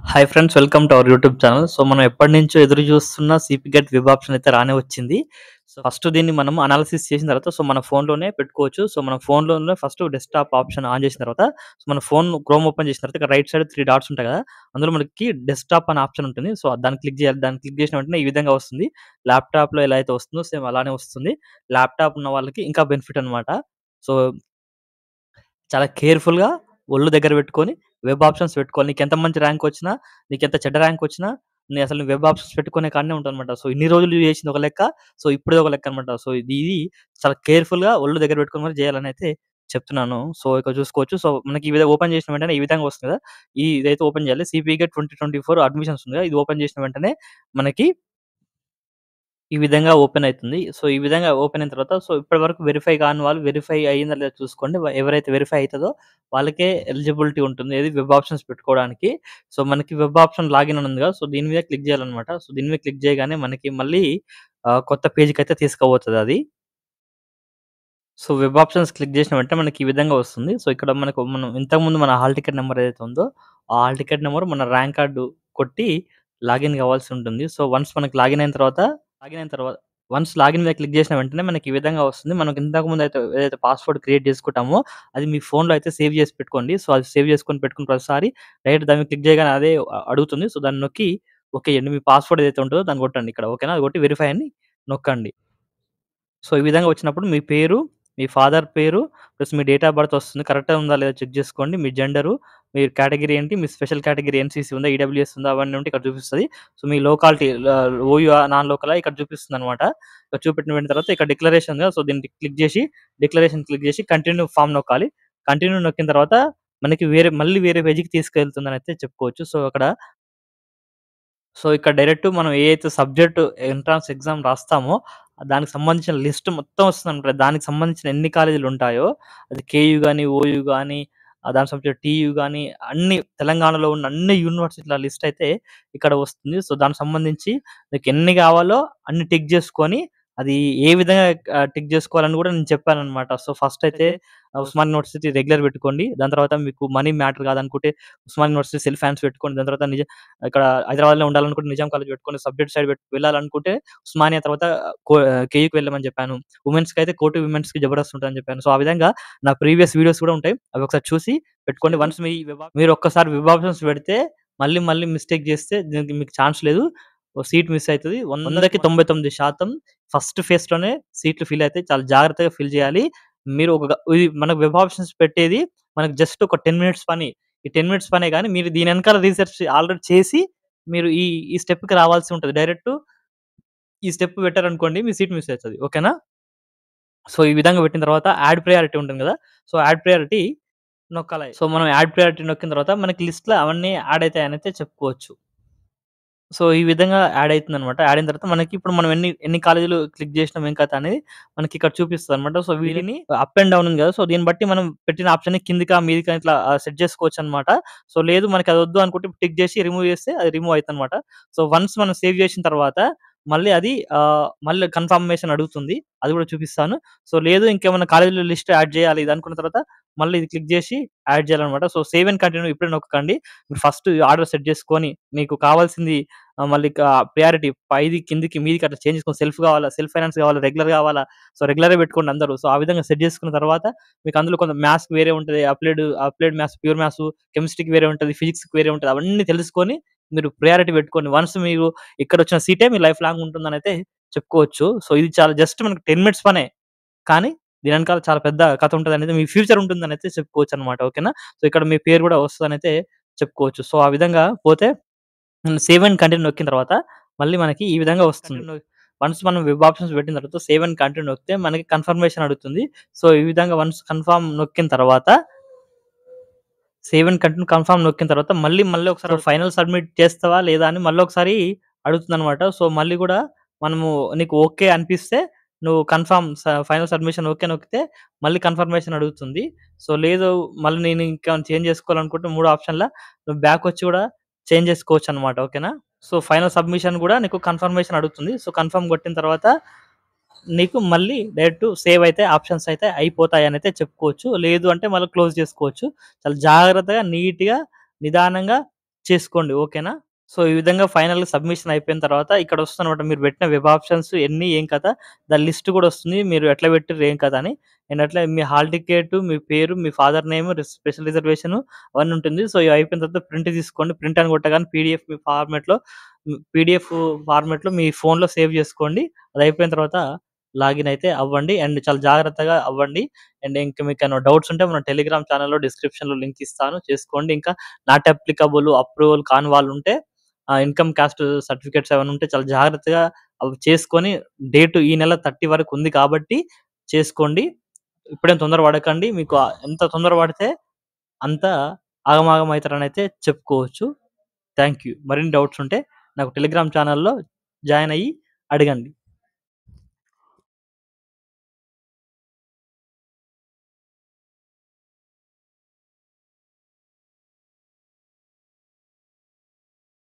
Hi friends, welcome to our YouTube channel. So, మనం ఎప్పటినుంచో ఎదురు చూస్తున్న సిపి గెట్ వెబ్ ఆప్షన్ అయితే రానే వచ్చింది. సో, ఫస్ట్ దీన్ని మనం అనాలిసిస్ చేసిన తర్వాత మన ఫోన్‌లోనే పెట్టుకోవచ్చు. సో, మన ఫోన్‌లోనే ఫస్ట్ డెస్క్‌టాప్ ఆప్షన్ ఆన్ చేసిన తర్వాత మన ఫోన్ క్రోమ్ ఓపెన్ చేసిన తర్వాత ఇక్కడ రైట్ సైడ్ 3 డాట్స్ ఉంటాయి కదా! అందులో మనకి డెస్క్‌టాప్ అనే ఆప్షన్ ఉంటుంది. సో, దాన్ని క్లిక్ చేయాలి. దాన్ని క్లిక్ చేసిన వెంటనే ఈ విధంగా వస్తుంది. ల్యాప్‌టాప్‌లో ఎలా అయితే వస్తుందో సేమ్ అలానే వస్తుంది. ల్యాప్‌టాప్ ఉన్న వాళ్ళకి ఇంకా బెనిఫిట్ అన్నమాట. సో, చాలా కేర్‌ఫుల్‌గా ఒళ్ళు దగ్గర పెట్టుకొని వెబ్ ఆప్షన్స్ పెట్టుకోవాలి. నీకెంత మంచి ర్యాంక్ వచ్చినా, నీకెంత చెడ్డ ర్యాంక్ వచ్చినా, అసలు వెబ్ ఆప్షన్స్ పెట్టుకునే కాడనే ఉంటానన్నమాట. సో, ఇన్ని రోజులు చేసింది ఒక లెక్క. సో, ఇప్పుడిది ఒక లెక్క అన్నమాట. సో, ఇది చాలా కేర్‌ఫుల్‌గా ఒళ్ళు దగ్గర పెట్టుకొని మరి చేయాలనైతే చెప్తున్నాను. సో, ఇక్కడ చూసుకోవచ్చు. సో, మనకి ఈ విధంగా ఓపెన్ చేసిన వెంటనే ఈ విధంగా వస్తుంది కదా! ఇదైతే ఓపెన్ చేయాలి. సిపిగెట్ 2024 అడ్మిషన్స్ ఉంది కదా! ఇది ఓపెన్ చేసిన వెంటనే మనకి ఈ విధంగా ఓపెన్ అయితుంది. సో, ఈ విధంగా ఓపెన్ అయిన తర్వాత ఇప్పటివరకు వెరిఫై కాని వాళ్ళు వెరిఫై అయిందా లేదా చూసుకోండి. ఎవరైతే వెరిఫై అయితదో వాళ్ళకే ఎలిజిబిలిటీ ఉంటుంది. ఏది వెబ్ ఆప్షన్స్ పెట్టుకోవడానికి. సో, మనకి వెబ్ ఆప్షన్ లాగిన్ అని ఉంది కదా! సో, దీని మీద క్లిక్ చేయాలన్నమాట. సో, దీని మీద క్లిక్ చేయగానే మనకి మళ్ళీ కొత్త పేజ్‌కైతే తీసుకుపోతదది. సో, వెబ్ ఆప్షన్స్ క్లిక్ చేసిన వెంటనే మనకి ఈ విధంగా వస్తుంది. సో, ఇక్కడ మనం ఇంతకుముందు మన హాల్ టికెట్ నంబర్ ఏదైతే ఉందో, ఆ హాల్ టికెట్ నంబర్ మన ర్యాంక్ కార్డ్ కొట్టి లాగిన్ కావాల్సి ఉంటుంది. సో, వన్స్ మనకి లాగిన్ అయిన తర్వాత వన్స్ లాగిన్ మీద క్లిక్ చేసిన వెంటనే మనకి ఈ విధంగా వస్తుంది. మనకి ఇంతకుముందు ఏదైతే పాస్వర్డ్ క్రియేట్ చేసుకుంటామో, అది మీ ఫోన్‌లో అయితే సేవ్ చేసి పెట్టుకోండి. సో, అది సేవ్ చేసుకొని పెట్టుకున్న ప్రతిసారి డైరెక్ట్ దాని మీద క్లిక్ చేయగానే అదే అడుగుతుంది. సో, దాన్ని నొక్కి ఓకే చేయండి. మీ పాస్వర్డ్ ఏదైతే ఉంటదో దాన్ని కొట్టండి ఇక్కడ. ఓకేనా? అది కొట్టి వెరిఫై అని నొక్కండి. సో, ఈ విధంగా వచ్చినప్పుడు మీ పేరు, మీ ఫాదర్ పేరు, plus me date of birth వస్తుంది. కరెక్ట్‌గా ఉందా లేదా చెక్ జేసుకోండి. మీ జెండరు, మీ కేటగరీ ఏంటి, మీ స్పెషల్ కేటగరీ ఎన్‌సీసీ ఉందా, ఈడబ్ల్యూఎస్ ఉందా అవన్నీ ఉంటే ఇక్కడ చూపిస్తది. సో, మీ లోకాలిటీ ఓయూఆ, నాన్ లోకలా ఇక్కడ చూపిస్తుందనమాట. ఇక్కడ చూపెట్టిన తర్వాత ఇక్కడ డిక్లరేషన్ ఉంది కదా! సో, దీన్ని డిక్లరేషన్ క్లిక్ జేసి కంటిన్యూ ఫార్మ్ నొక్కాలి. కంటిన్యూ నొక్కిన తర్వాత మనకి మళ్ళీ వేరే పేజ్‌కి తీసుకెళ్తుందనైతే చెప్పుకోవచ్చు. ఇక్కడ డైరెక్ట్ మనం ఏ అయితే సబ్జెక్ట్ ఎంట్రన్స్ ఎగ్జామ్ రాస్తామో, దానికి సంబంధించిన లిస్ట్ మొత్తం వస్తుందనమాట. దానికి సంబంధించిన ఎన్ని కాలేజీలుంటాయో, అది కేయూ గాని, ఓయూ గాని, దానికి సంబంధించిన టీయూ గాని, అన్ని తెలంగాణలో ఉన్న అన్ని యూనివర్సిటీల లిస్ట్ అయితే ఇక్కడ వస్తుంది. సో, దానికి సంబంధించి మీకెన్ని గావాలో అన్ని టిక్ జేసుకొని, అది ఏ విధంగా టిక్ జేసుకోవాలని గూడా నేను చెప్పాననమాట. సో, ఫస్ట్ అయితే ఉస్మానియా యూనివర్సిటీ రెగ్యులర్ పెట్టుకోండి. దాని తర్వాత మీకు మనీ మ్యాటర్ కాదనుకుంటే ఉస్మానియా యూనివర్సిటీ సెల్ఫ్ ఫైనాన్స్ పెట్టుకోండి. దాని తర్వాత ఇక్కడ హైదరాబాద్‌లో ఉండాలనుకుంటే నిజాం కాలేజ్ పెట్టుకొని సబ్జెక్ట్ సైడ్ వెళ్ళాలనుకుంటే ఉస్మానియా తర్వాత కేయూకి వెళ్ళమని చెప్పాను. వుమెన్స్‌కైతే కోటి విమెన్స్‌కి జబర్దస్త్ ఉంటదని చెప్పాను. సో, ఆ విధంగా నా ప్రీవియస్ వీడియోస్ కూడా ఉంటాయి. అవి ఒకసారి చూసి పెట్టుకోండి. వన్స్ మీరు ఒక్కసారి వెబ్ ఆప్షన్స్ పెడితే మళ్ళీ మళ్ళీ మిస్టేక్ చేస్తే దీనికి మీకు ఛాన్స్ లేదు. సీట్ మిస్ అయితది. 100కి 99% ఫస్ట్ ఫేజ్‌లోనే సీట్లు ఫిల్ అయితాయి. చాలా జాగ్రత్తగా ఫిల్ చేయాలి. మీరు ఇది మనకు వెబ్ ఆప్షన్స్ పెట్టేది మనకు జస్ట్ ఒక 10 మినిట్స్ పని. ఈ 10 మినిట్స్ పనే గాని మీరు దీని ఎనకాల రిసర్చ్ ఆల్రెడీ చేసి మీరు ఈ స్టెప్‌కి రావాల్సి ఉంటది. డైరెక్ట్ ఈ స్టెప్ పెట్టారనుకోండి మీ సీట్ మిస్ అయితది. ఓకేనా? సో, ఈ విధంగా పెట్టిన తర్వాత యాడ్ ప్రయారిటీ ఉంటుంది గదా! సో, యాడ్ ప్రయారిటీ నొక్కాలి. సో, మనం యాడ్ ప్రయారిటీ నొక్కిన తర్వాత మనకి లిస్ట్‌లో అవన్నీ యాడ్ అయితాయనైతే చెప్పుకోవచ్చు. సో, ఈ విధంగా యాడ్ అయితుందనమాట. యాడ్ అయిన తర్వాత మనకి ఇప్పుడు మనం ఎన్ని కాలేజీలు క్లిక్ జేసినాం ఏం కథ అనేది మనకిక్కడ చూపిస్తదనమాట. సో, వీటిని అప్ అండ్ డౌన్ ఉంది గదా! సో, దీన్ని బట్టి మనం పెట్టిన ఆప్షన్‌ని కిందికా, మీదికా ఇట్లా సెట్ జేసుకోవచ్చనమాట. సో, లేదు మనకది వద్దు అనుకుంటే టిక్ జేసి రిమూవ్ జేస్తే అది రిమూవ్ అయిద్దనమాట. సో, వన్స్ మనం సేవ్ జేసిన తర్వాత మళ్ళీ అది మళ్ళీ కన్ఫర్మేషన్ అడుగుతుంది. అది గూడా చూపిస్తాను. సో, లేదు ఇంకేమన్నా కాలేజీల లిస్ట్ యాడ్ జేయాలి ఇది అనుకున్న తర్వాత మళ్ళీ ఇది క్లిక్ జేసి యాడ్ జేయాలనమాట. సో, సేవ్ అండ్ కంటిన్యూ ఇప్పుడే నొక్కకండి. మీరు ఫస్ట్ ఆర్డర్ సెట్ జేసుకొని మీకు కావాల్సింది మళ్ళీ ప్రయారిటీ పైది, కిందికి, మీదికి అట్లా చేంజ్ చేసుకొని సెల్ఫ్ గావాలా, సెల్ఫ్ ఫైనాన్స్ గావాలా, రెగ్యులర్ గావాలా, సో, రెగ్యులరే పెట్టుకోండి అందరూ. సో, ఆ విధంగా సెట్ చేసుకున్న తర్వాత మీకు అందులో కొంత మ్యాథ్స్‌కి వేరే ఉంటది. అప్లైడ్ మ్యాథ్స్, ప్యూర్ మ్యాథ్స్, కెమిస్ట్రీకి వేరే ఉంటది. ఫిజిక్స్‌కి వేరే ఉంటది. అవన్నీ తెలుసుకొని మీరు ప్రయారిటీ పెట్టుకోండి. వన్స్ మీరు ఇక్కడొచ్చిన సీటే మీ లైఫ్ లాంగ్ ఉంటుందనైతే చెప్పుకోవచ్చు. సో, ఇది చాలా జస్ట్ మనకు 10 మినిట్స్ పనే. కానీ దీని వెనకాల చాలా పెద్ద కథ ఉంటదనేది మీ ఫ్యూచర్ ఉంటుందనైతే చెప్పుకోవచ్చనమాట. ఓకేనా? సో, ఇక్కడ మీ పేరు గూడా వస్తదనైతే చెప్పుకోవచ్చు. సో, ఆ విధంగా పోతే సేవ్ అండ్ కంటిన్యూ నొక్కిన తర్వాత మళ్ళీ మనకి ఈ విధంగా వస్తుంది. వన్స్ మనం వెబ్ ఆప్షన్స్ పెట్టిన తర్వాత సేవ్ అండ్ కంటిన్యూ నొక్కితే మనకి కన్ఫర్మేషన్ అడుగుతుంది. సో, ఈ విధంగా వన్స్ కన్ఫర్మ్ నొక్కిన తర్వాత సేవ్ అండ్ కంటిన్యూ కన్ఫర్మ్ నొక్కిన తర్వాత మళ్ళీ ఒకసారి ఫైనల్ సబ్మిట్ చేస్తావా లేదా అని మళ్ళొకసారి అడుగుతుందనమాట. సో, మళ్ళీ గూడా మనము నీకు ఓకే అనిపిస్తే నువ్వు ఫైనల్ సబ్మిషన్ ఓకే నొక్కితే మళ్ళీ కన్ఫర్మేషన్ అడుగుతుంది. సో, లేదు మళ్ళీ నేను ఇంకేమైనా చేంజ్ చేసుకోవాలనుకుంటే మూడో ఆప్షన్‌ల నువ్వు బ్యాకొచ్చి గూడా చేంజ్ చేసుకోవచ్చనమాట. ఓకేనా? సో, ఫైనల్ సబ్మిషన్ గూడా నీకు కన్ఫర్మేషన్ అడుగుతుంది. సో, కన్ఫర్మ్ కొట్టిన తర్వాత నీకు మళ్ళీ డైరెక్ట్ సేవ్ అయితే ఆప్షన్స్ అయితే అయిపోతాయనైతే చెప్పుకోవచ్చు. లేదు అంటే మళ్ళీ క్లోజ్ చేసుకోవచ్చు. చాలా జాగ్రత్తగా, నీట్‌గా, నిదానంగా చేసుకోండి. ఓకేనా? సో, ఈ విధంగా ఫైనల్‌గా సబ్మిషన్ అయిపోయిన తర్వాత ఇక్కడొస్తదనమాట. మీరు పెట్టిన వెబ్ ఆప్షన్స్ ఎన్ని, ఏం కథ, దాని లిస్ట్ కూడా వస్తుంది. మీరు ఎట్లా పెట్టిర్రు, ఏం కథ అని. అండ్ అట్లే మీ హాల్ టికెట్, మీ పేరు, మీ ఫాదర్ నేమ్, స్పెషల్ రిజర్వేషన్ అవన్నీ ఉంటుంది. సో, ఇవి అయిపోయిన తర్వాత ప్రింట్ తీసుకోండి. ప్రింట్ అని కొట్టగానే పీడీఎఫ్ ఫార్మాట్‌లో మీ ఫోన్‌లో సేవ్ చేసుకోండి. అది అయిపోయిన తర్వాత లాగిన్ అయితే అవ్వండి. అండ్ చాలా జాగ్రత్తగా అవ్వండి. అండ్ ఇంక మీకేమైనా డౌట్స్ ఉంటే మన టెలిగ్రామ్ ఛానెల్‌లో డిస్క్రిప్షన్‌లో లింక్ ఇస్తాను. చేసుకోండి. ఇంకా నాట్ అప్లికబుల్, అప్రూవల్ కాని వాళ్ళుంటే ఇన్‌కమ్ కాస్ట్ సర్టిఫికేట్స్ ఏమైనా ఉంటే చాలా జాగ్రత్తగా అవి చేసుకొని డేట్ ఈ నెల 30 వరకు ఉంది కాబట్టి చేసుకోండి. ఇప్పుడేం తొందర పడకండి. మీకు ఎంత తొందర పడితే అంత ఆగమాగం అయితారనైతే చెప్పుకోవచ్చు. Thank you. మరిన్ని డౌట్స్ ఉంటే నాకు టెలిగ్రామ్ ఛానెల్‌లో జాయిన్ అయ్యి అడగండి.